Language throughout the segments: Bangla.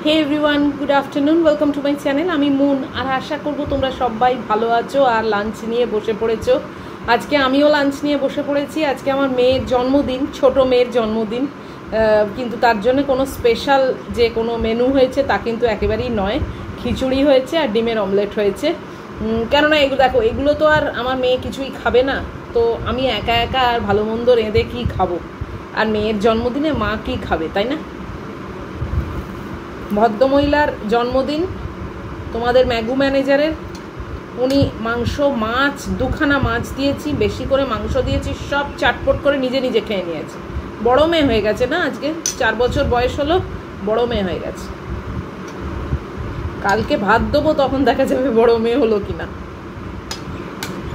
Hey everyone, good afternoon, welcome to my channel. আমি মুন, আর আশা করব তোমরা সবাই ভালো আছো আর লাঞ্চ নিয়ে বসে পড়েছো। আজকে আমিও লাঞ্চ নিয়ে বসে পড়েছি। আজকে আমার মেয়ের জন্মদিন, ছোট মেয়ের জন্মদিন, কিন্তু তার জন্য কোনো স্পেশাল যে কোনো মেনু হয়েছে তা কিন্তু একেবারেই নয়। খিচুড়ি হয়েছে আর ডিমের অমলেট হয়েছে। কেননা এগুলো দেখো, এগুলো তো আর আমার মেয়ে কিছুই খাবে না, তো আমি একা একা আর ভালো মন্দ রেঁধে কী খাবো, আর মেয়ের জন্মদিনে মা কী খাবে, তাই না? ভদ্রমহিলার জন্মদিন, তোমাদের ম্যাগু ম্যানেজারের, উনি মাংস মাছ দুখানা মাছ দিয়েছি, বেশি করে মাংস দিয়েছি, সব চাটপট করে নিজে নিজে খেয়ে নিয়েছে। বড় মেয়ে হয়ে গেছে না, আজকে 4 বছর বয়স হলো, বড় মেয়ে হয়ে গেছে। কালকে ভাত দেবো, তখন দেখা যাবে বড় মেয়ে হলো কিনা।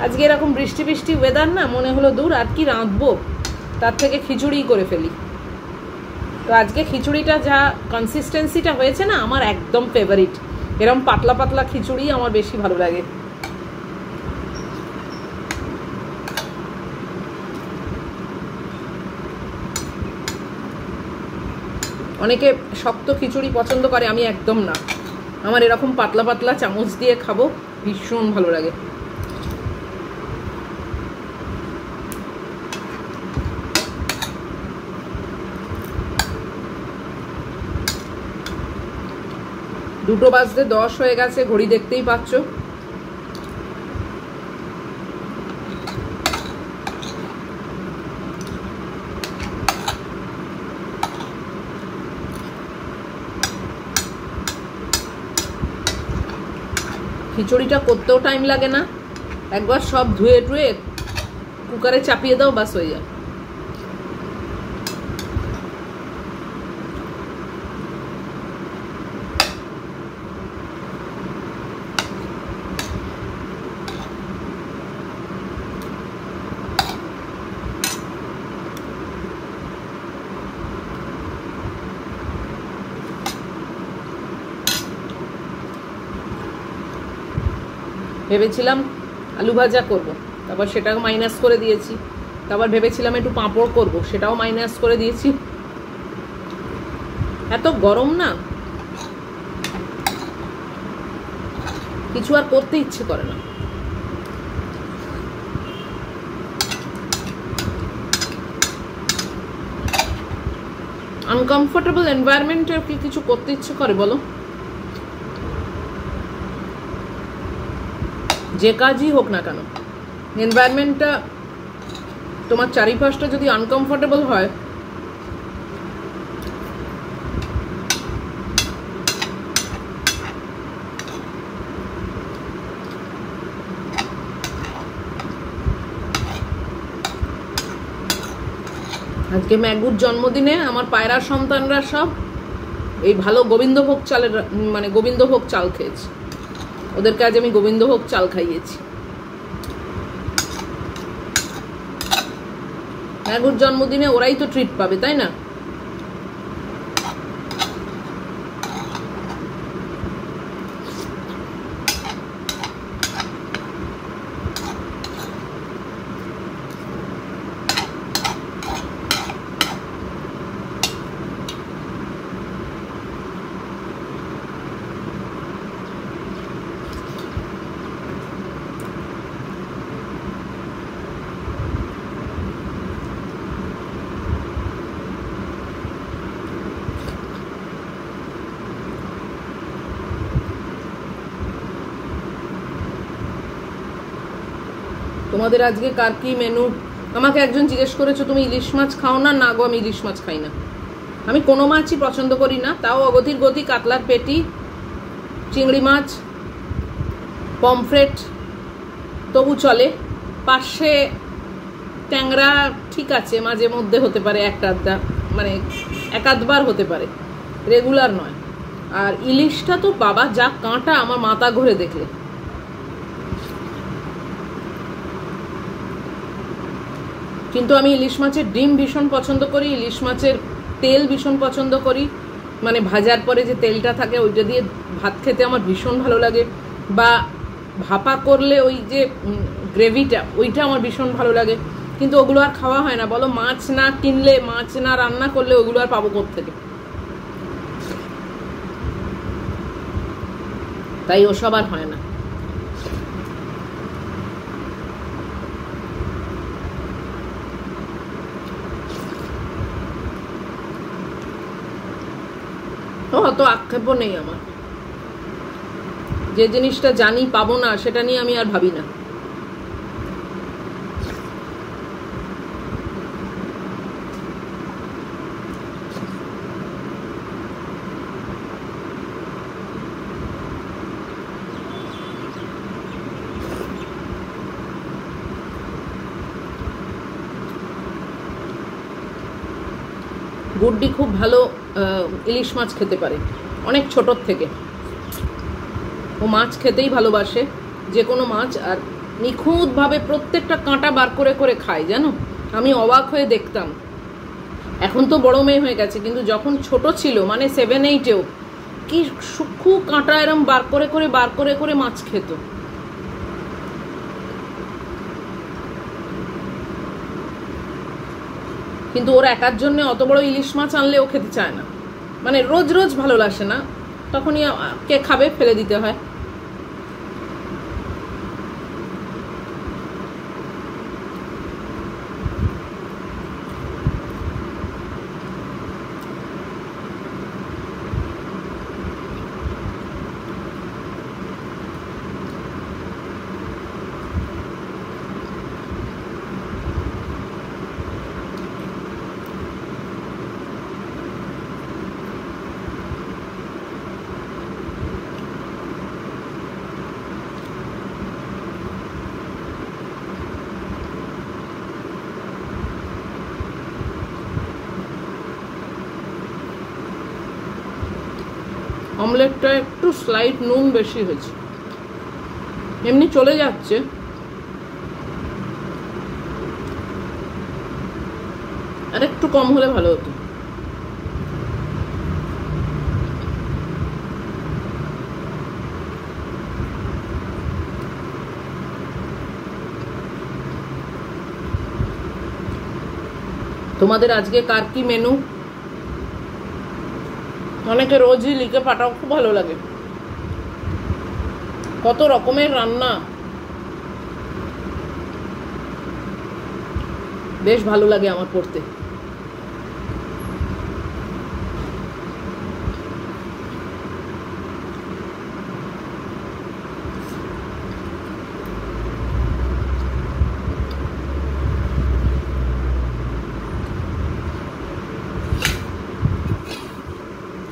আজকে এরকম বৃষ্টি বৃষ্টি ওয়েদার না, মনে হলো দূর আর কি রাঁধবো, তার থেকে খিচুড়ি করে ফেলি। তো আজকে খিচুড়িটা যা কনসিস্টেন্সিটা হয়েছে না, আমার একদম ফেভারিট। এরকম পাতলা পাতলা খিচুড়ি আমার বেশি ভালো লাগে। অনেকে শক্ত খিচুড়ি পছন্দ করে, আমি একদম না। আমার এরকম পাতলা পাতলা চামচ দিয়ে খাবো, ভীষণ ভালো লাগে। দুটো বাজতে 10 হয়ে গেছে, ঘড়ি দেখতেই পাচ্ছ। খিচুড়িটা করতেও টাইম লাগে না, একবার সব ধুয়ে টুয়ে কুকারে চাপিয়ে দাও, বাস হয়ে যায়। ভেবেছিলাম আলু ভাজা করব, তারপর সেটাও মাইনাস করে দিয়েছি। তারপর ভেবেছিলাম একটু পাঁপড় করব, সেটাও মাইনাস করে দিয়েছি। এত গরম না, কিছু আর করতে ইচ্ছে করে না। আনকমফোর্টেবল এনভায়রনমেন্টে কি কিছু করতে ইচ্ছে করে বলো? যে কাজই হোক না কেন, এনভায়রনমেন্টটা, তোমার চারিপাশটা যদি আনকমফোর্টেবল হয়, আজকে ম্যাগুর জন্মদিনে আমার পায়রা সন্তানরা সব এই ভালো গোবিন্দভোগ চালের, মানে গোবিন্দভোগ চাল খেয়েছে। ওদেরকে আজ আমি গোবিন্দভোগ চাল খাইয়েছি। ম্যাগুর জন্মদিনে ওরাই তো ট্রিট পাবে, তাই না? তোমাদের আজকে কার কি মেনু? আমাকে একজন জিজ্ঞেস করেছো, তুমি ইলিশ মাছ খাও না? না গো, আমি ইলিশ মাছ খাই না। আমি কোনো মাছই পছন্দ করি না, তাও অগতির গতি কাতলার পেটি, চিংড়ি মাছ, পমফ্রেট তবু চলে। পাশে ট্যাংরা ঠিক আছে, মাঝে মধ্যে হতে পারে একটা আধটা, মানে এক আধবার হতে পারে, রেগুলার নয়। আর ইলিশটা তো বাবা যা কাঁটা, আমার মাথা ঘুরে দেখলে। কিন্তু আমি ইলিশ মাছের ডিম ভীষণ পছন্দ করি, ইলিশ মাছের তেল ভীষণ পছন্দ করি, মানে ভাজার পরে যে তেলটা থাকে ওইটা দিয়ে ভাত খেতে আমার ভীষণ ভালো লাগে। বা ভাপা করলে ওই যে গ্রেভিটা, ওইটা আমার ভীষণ ভালো লাগে। কিন্তু ওগুলো আর খাওয়া হয় না, বলো। মাছ না কিনলে, মাছ না রান্না করলে ওগুলো আর পাবো কোত্থেকে? তাই ওসব আর হয় না। অত আক্ষেপও নেই আমার, যে জিনিসটা জানি পাবো না সেটা নিয়ে আমি আর ভাবি না। গুড্ডি খুব ভালো ইলিশ মাছ খেতে পারে অনেক ছোটোর থেকে, ও মাছ খেতেই ভালোবাসে, যে কোনো মাছ, আর নিখুঁতভাবে প্রত্যেকটা কাঁটা বার করে করে খায় জানো। আমি অবাক হয়ে দেখতাম, এখন তো বড় মেয়ে হয়ে গেছে, কিন্তু যখন ছোট ছিল মানে 7-8-এও কি সূক্ষ্ম কাঁটা এরম বার করে করে মাছ খেত। কিন্তু ওর একার জন্য অত বড় ইলিশ মাছ আনলে ও খেতে চায় না, মানে রোজ রোজ ভালো লাগে না, তখনই কে খাবে, ফেলে দিতে হয়। অমলেটটা একটু স্লাইট নুন বেশি হয়েছে, এমনি চলে যাচ্ছে, আর একটু কম হলে ভালো হতো। তোমাদের আজকে কার কি মেনু? অনেকে রোজই লিখে পাঠাও, খুব ভালো লাগে, কত রকমের রান্না, বেশ ভালো লাগে আমার পড়তে।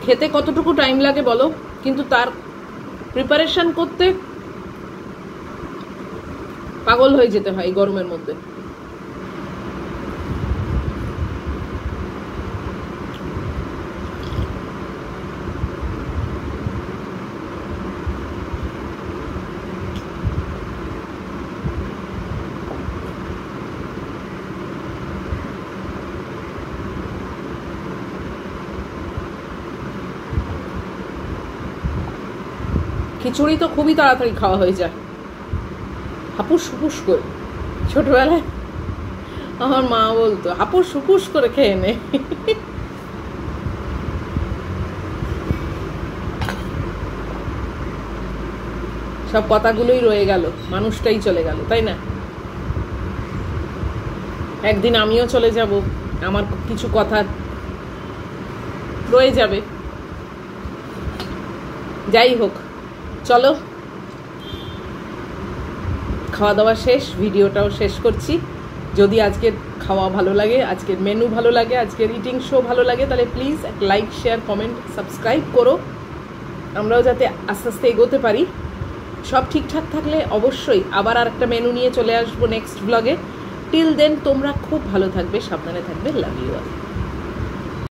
খেতে কতটুকু টাইম লাগে বলো, কিন্তু তার প্রিপারেশন করতে পাগল হয়ে যেতে হয় এই গরমের মধ্যে। খিচুড়ি তো খুবই তাড়াতাড়ি খাওয়া হয়ে যায়, হাপুস হুপুস করে। ছোটবেলায় আমার মা বলতো হাপুস হুপুস করে খেয়ে নে। সব কথাগুলোই রয়ে গেল, মানুষটাই চলে গেল, তাই না? একদিন আমিও চলে যাব, আমার কিছু কথা রয়ে যাবে। যাই হোক, চলো খাওয়া দাওয়া শেষ, ভিডিওটাও শেষ করছি। যদি আজকের খাওয়া ভালো লাগে, আজকের মেনু ভালো লাগে, আজকের ইটিং শো ভালো লাগে, তাহলে প্লিজ এক লাইক, শেয়ার, কমেন্ট, সাবস্ক্রাইব করো, আমরাও যাতে আস্তে আস্তে এগোতে পারি। সব ঠিকঠাক থাকলে অবশ্যই আবার আর একটা মেনু নিয়ে চলে আসবো নেক্সট ব্লগে। টিল দেন তোমরা খুব ভালো থাকবে, সাবধানে থাকবে। Love you all.